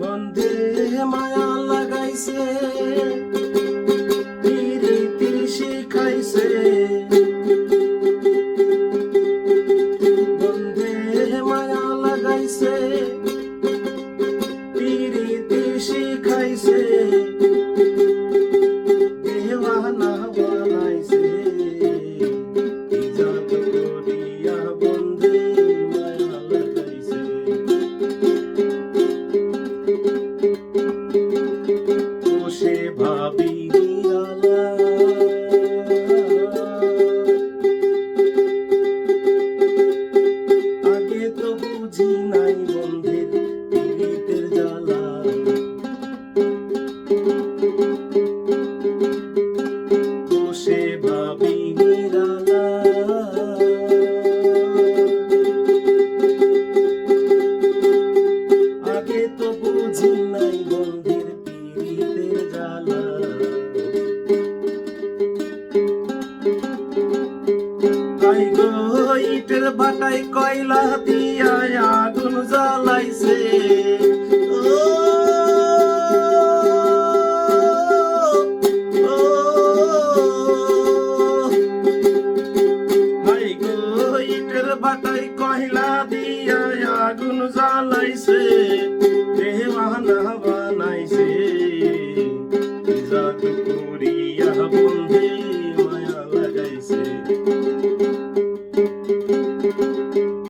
বন্ধে মায়া লাগাইছে, পিরিতি শিখাইছে। বন্ধে মায়া লাগাইছে, পিরিতি শিখাইছে। দেওয়ানা বানাইছে, কি জাদু করিয়া বন্ধে মায়া লাগাইছে। বসে ভাবি নিরালা, আগে তো বুঝি নাই বন্ধের পীড়িতের জ্বালা। বসে ভাবি নিরালা, আগে তো বুঝি নাই বন্ধের পীড়িতের জ্বালা। তাই গো ইটের ভাটায় কয়লা দিয়া আগুন জ্বালাইছে।